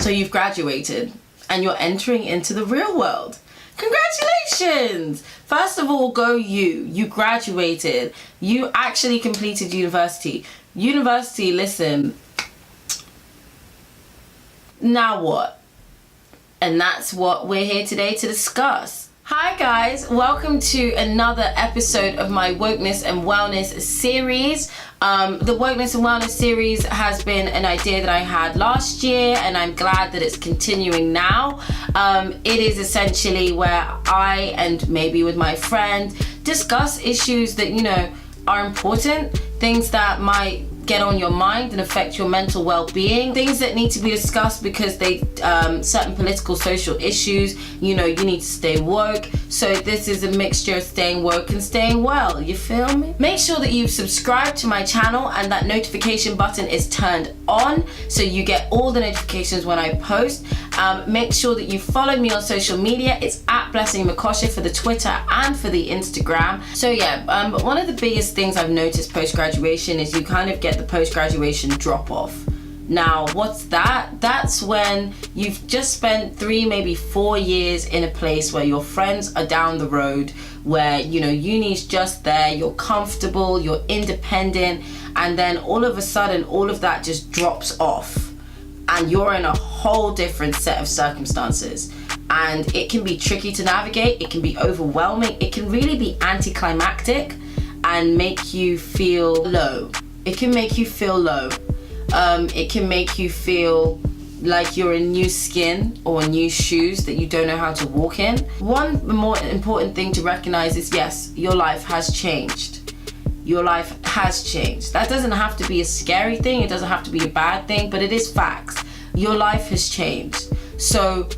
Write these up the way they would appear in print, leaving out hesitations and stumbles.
So you've graduated and you're entering into the real world. Congratulations! First of all, go you. You graduated. You actually completed university. University, listen. Now what? And that's what we're here today to discuss. Hi guys, welcome to another episode of my Wokeness and Wellness series. The Wokeness and Wellness series has been an idea that I had last year, and I'm glad that it's continuing now. It is essentially where I, and maybe with my friend, discuss issues that, are important, things that might get on your mind and affect your mental well-being, things that need to be discussed because they certain political social issues, you need to stay woke. So this is a mixture of staying woke and staying well, you feel me? Make sure that you've subscribed to my channel and that notification button is turned on so you get all the notifications when I post. Make sure that you follow me on social media. It's at Blessing Makosha for the Twitter and for the Instagram. So yeah, one of the biggest things I've noticed post-graduation is you kind of get the post-graduation drop-off. Now, what's that? That's when you've just spent 3, maybe 4 years in a place where your friends are down the road, where, uni's just there, you're comfortable, you're independent, and then all of a sudden, all of that just drops off. And you're in a whole different set of circumstances. And it can be tricky to navigate, it can be overwhelming, it can really be anticlimactic and make you feel low. It can make you feel low. It can make you feel like you're in new skin or new shoes that you don't know how to walk in. One more important thing to recognize is, yes, your life has changed. Your life has changed. That doesn't have to be a scary thing. It doesn't have to be a bad thing, but it is facts. Your life has changed. So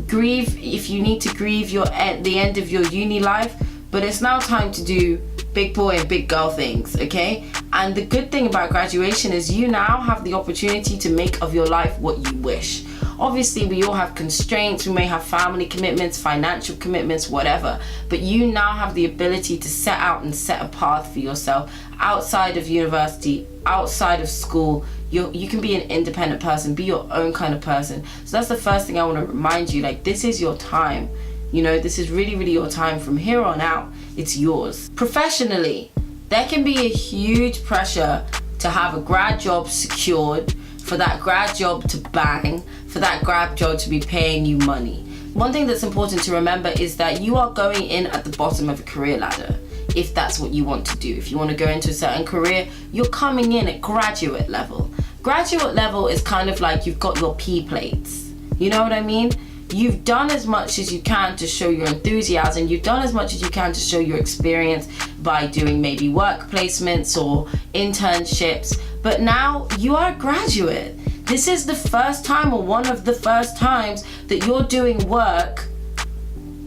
grieve if you need to grieve the end of your uni life, but it's now time to do big boy and big girl things, okay? And the good thing about graduation is you now have the opportunity to make of your life what you wish. Obviously, we all have constraints. We may have family commitments, financial commitments, whatever. But you now have the ability to set out and set a path for yourself outside of university, outside of school. You can be an independent person, be your own kind of person. So that's the first thing I want to remind you. Like, this is your time. This is really, really your time. From here on out, it's yours. Professionally, there can be a huge pressure to have a grad job secured, for that grad job to bang, for that grad job to be paying you money. One thing that's important to remember is that you are going in at the bottom of a career ladder, if that's what you want to do. If you want to go into a certain career, you're coming in at graduate level. Graduate level is kind of like you've got your P plates. You know what I mean? You've done as much as you can to show your enthusiasm. You've done as much as you can to show your experience by doing maybe work placements or internships. But now you are a graduate. This is the first time, or one of the first times, that you're doing work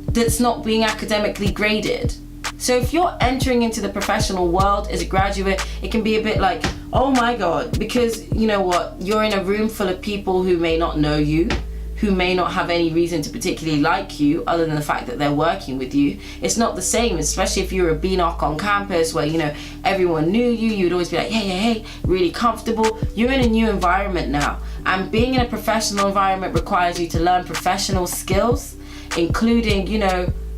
that's not being academically graded. So if you're entering into the professional world as a graduate, it can be a bit like, oh my God, because you know what? You're in a room full of people who may not know you, who may not have any reason to particularly like you other than the fact that they're working with you. It's not the same, especially if you're a BNOC on campus where, everyone knew you. You'd always be like, hey, really comfortable. You're in a new environment now. And being in a professional environment requires you to learn professional skills, including,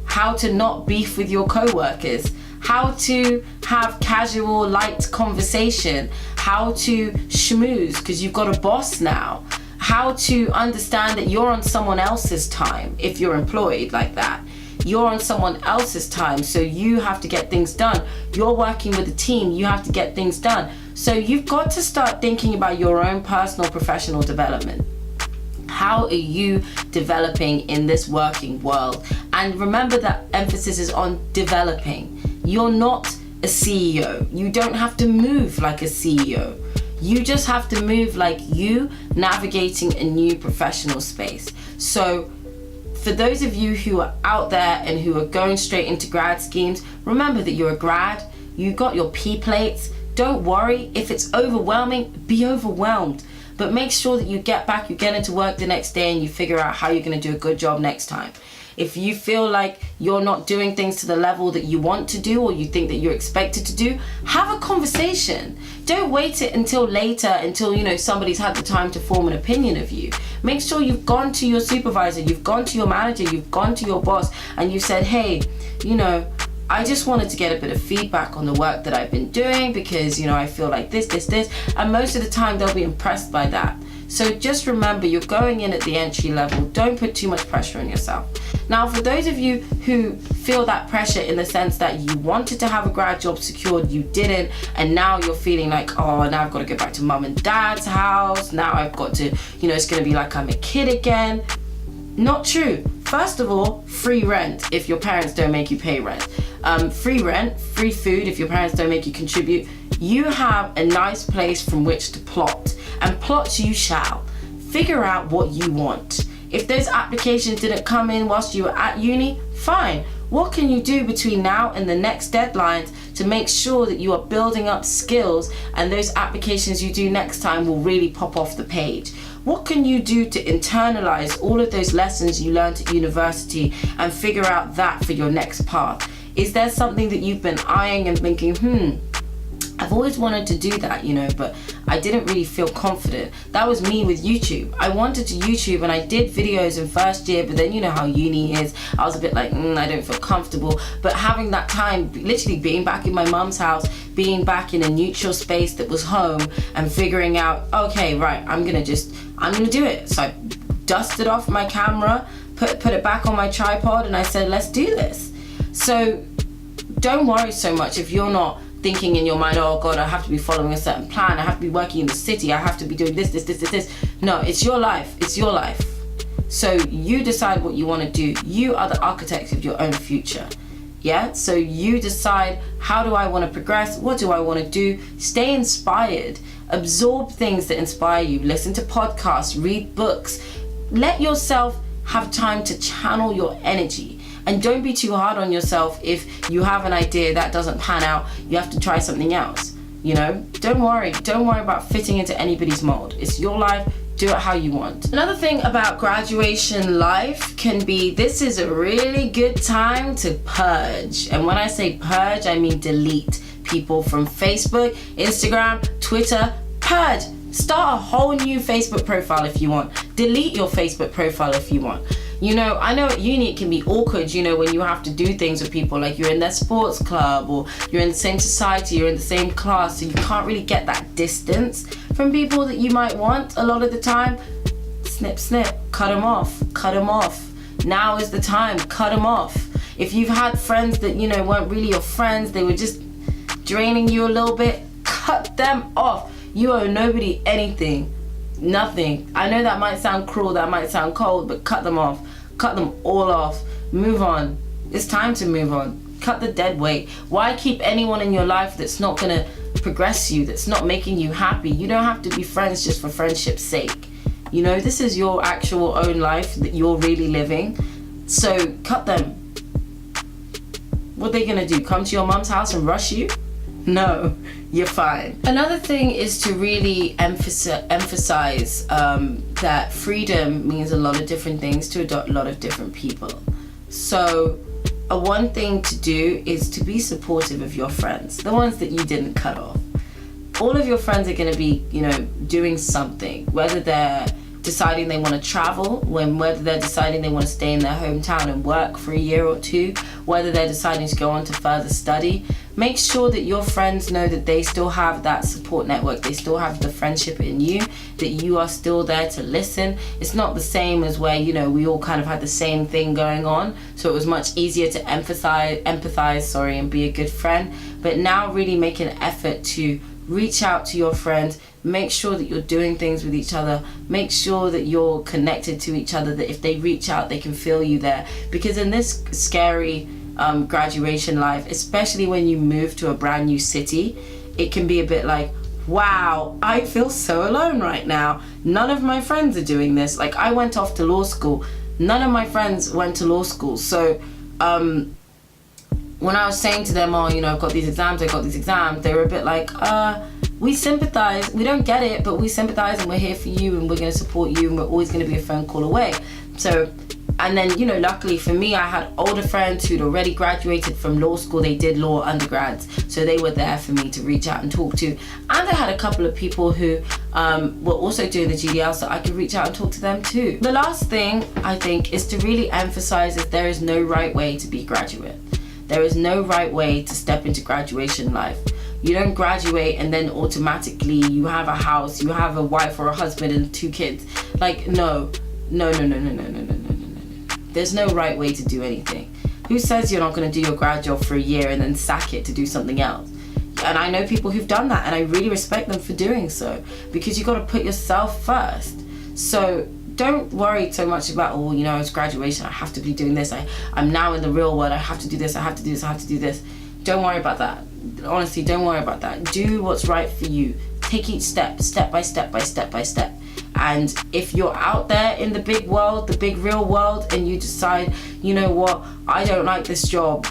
how to not beef with your co-workers, how to have casual, light conversation, how to schmooze because you've got a boss now, how to understand that you're on someone else's time. If you're employed like that, you're on someone else's time, so you have to get things done. You're working with a team, you have to get things done. So you've got to start thinking about your own personal professional development. How are you developing in this working world? And remember that emphasis is on developing. You're not a CEO. You don't have to move like a CEO. You just have to move like you navigating a new professional space. So for those of you who are out there and who are going straight into grad schemes, remember that you're a grad, you got your P plates. Don't worry, if it's overwhelming, be overwhelmed. But make sure that you get back, you get into work the next day and you figure out how you're gonna do a good job next time. If you feel like you're not doing things to the level that you want to do or you think that you're expected to do, have a conversation. Don't wait it until later, until somebody's had the time to form an opinion of you. Make sure you've gone to your supervisor, you've gone to your manager, you've gone to your boss, and you said, hey, I just wanted to get a bit of feedback on the work that I've been doing because, I feel like this. And most of the time they'll be impressed by that. So just remember, you're going in at the entry level. Don't put too much pressure on yourself. Now, for those of you who feel that pressure in the sense that you wanted to have a grad job secured, you didn't, and now you're feeling like, oh, now I've got to go back to mum and dad's house. Now I've got to, it's going to be like I'm a kid again. Not true. First of all, free rent if your parents don't make you pay rent. Free rent, free food if your parents don't make you contribute. You have a nice place from which to plot, and plot you shall. Figure out what you want. If those applications didn't come in whilst you were at uni, fine. What can you do between now and the next deadlines to make sure that you are building up skills and those applications you do next time will really pop off the page? What can you do to internalize all of those lessons you learned at university and figure out that for your next path? Is there something that you've been eyeing and thinking, I've always wanted to do that, but I didn't really feel confident. That was me with YouTube. I wanted to YouTube and I did videos in first year, but then you know how uni is. I was a bit like, I don't feel comfortable. But having that time, literally being back in my mum's house, being back in a neutral space that was home and figuring out, okay, right, I'm gonna do it. So I dusted off my camera, put it back on my tripod, and I said, let's do this. So don't worry so much if you're not thinking in your mind, oh God, I have to be following a certain plan, I have to be working in the city, I have to be doing this. No, it's your life. It's your life. So you decide what you want to do. You are the architect of your own future. Yeah? So you decide, how do I want to progress? What do I want to do? Stay inspired. Absorb things that inspire you. Listen to podcasts, read books. Let yourself have time to channel your energy. And don't be too hard on yourself if you have an idea that doesn't pan out, you have to try something else. Don't worry about fitting into anybody's mold. It's your life, do it how you want. Another thing about graduation life can be, this is a really good time to purge. And when I say purge, I mean delete people from Facebook, Instagram, Twitter. Purge. Start a whole new Facebook profile if you want. Delete your Facebook profile if you want. I know at uni it can be awkward, when you have to do things with people, like you're in their sports club or you're in the same society, you're in the same class, so you can't really get that distance from people that you might want a lot of the time. Snip, cut them off. Now is the time, cut them off. If you've had friends that, weren't really your friends, they were just draining you a little bit, cut them off. You owe nobody anything. Nothing. I know that might sound cruel, that might sound cold, but cut them off. Cut them all off. Move on. It's time to move on. Cut the dead weight. Why keep anyone in your life that's not gonna progress you, that's not making you happy? You don't have to be friends just for friendship's sake. This is your actual own life that you're really living. So cut them. What are they gonna do? Come to your mum's house and rush you? No, you're fine. Another thing is to really emphasize that freedom means a lot of different things to a lot of different people. So one thing to do is to be supportive of your friends, the ones that you didn't cut off. All of your friends are going to be, doing something, whether they're deciding they want to travel, whether they're deciding they want to stay in their hometown and work for a year or two, whether they're deciding to go on to further study. Make sure that your friends know that they still have that support network, they still have the friendship in you, that you are still there to listen. It's not the same as where, we all kind of had the same thing going on, so it was much easier to empathize, and be a good friend. But now really make an effort to reach out to your friends, make sure that you're doing things with each other, make sure that you're connected to each other, that if they reach out, they can feel you there. Because in this scary graduation life, especially when you move to a brand new city, it can be a bit like, wow, I feel so alone right now. None of my friends are doing this. Like, I went off to law school. None of my friends went to law school. So when I was saying to them, I've got these exams, they were a bit like, we sympathize. We don't get it, but we sympathize and we're here for you and we're going to support you and we're always going to be a phone call away. So And then, you know, luckily for me, I had older friends who'd already graduated from law school. They did law undergrads, so they were there for me to reach out and talk to. And I had a couple of people who were also doing the GDL, so I could reach out and talk to them too. The last thing I think is to really emphasize that there is no right way to be graduate. There is no right way to step into graduation life. You don't graduate and then automatically you have a house, you have a wife or a husband and 2 kids. Like, no. There's no right way to do anything. Who says you're not going to do your grad job for a year and then sack it to do something else? And I know people who've done that, and I really respect them for doing so, because you got to put yourself first. So don't worry so much about, oh, you know, it's graduation, I have to be doing this, I'm now in the real world, I have to do this, I have to do this, I have to do this. Don't worry about that. Honestly, don't worry about that. Do what's right for you. Take each step, step by step by step by step. And if you're out there in the big world, the big real world, and you decide, you know what, I don't like this job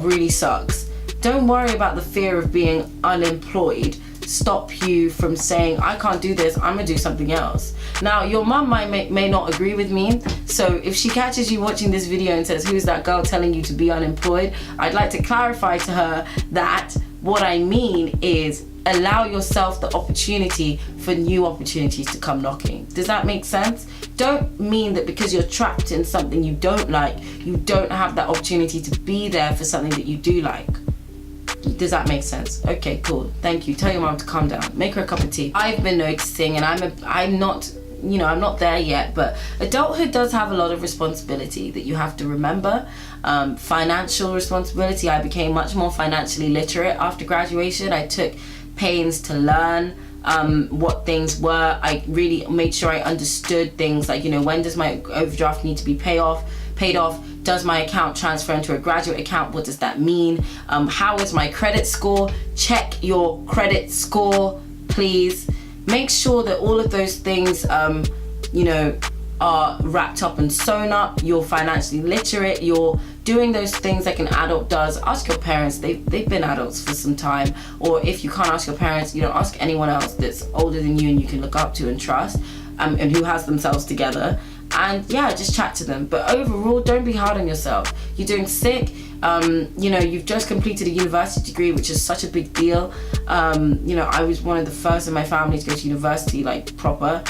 really sucks. Don't worry about the fear of being unemployed stop you from saying, I can't do this, I'm gonna do something else. Now, your mum may not agree with me, so if she catches you watching this video and says, who's that girl telling you to be unemployed, I'd like to clarify to her that what I mean is allow yourself the opportunity for new opportunities to come knocking. Does that make sense? Don't mean that because you're trapped in something you don't like, you don't have that opportunity to be there for something that you do like. Does that make sense? Okay, cool. Thank you. Tell your mom to calm down. Make her a cup of tea. I've been noticing, and I'm not there yet, but adulthood does have a lot of responsibility that you have to remember. Financial responsibility. I became much more financially literate after graduation. I took pains to learn what things were. I really made sure I understood things like, you know, when does my overdraft need to be paid off? Does my account transfer into a graduate account? What does that mean? How is my credit score? Check your credit score, please. Make sure that all of those things, are wrapped up and sewn up. You're financially literate. You're doing those things like an adult does. Ask your parents. They've been adults for some time. Or if you can't ask your parents, you know, ask anyone else that's older than you and you can look up to and trust, and who has themselves together. And yeah, just chat to them. But overall, don't be hard on yourself. You're doing sick. You've just completed a university degree, which is such a big deal. I was one of the first in my family to go to university, like proper.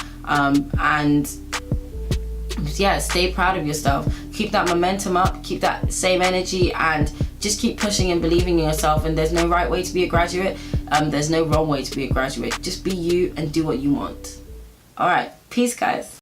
Stay proud of yourself. Keep that momentum up, keep that same energy, and just keep pushing and believing in yourself. And there's no right way to be a graduate. There's no wrong way to be a graduate. Just be you and do what you want. All right, peace, guys.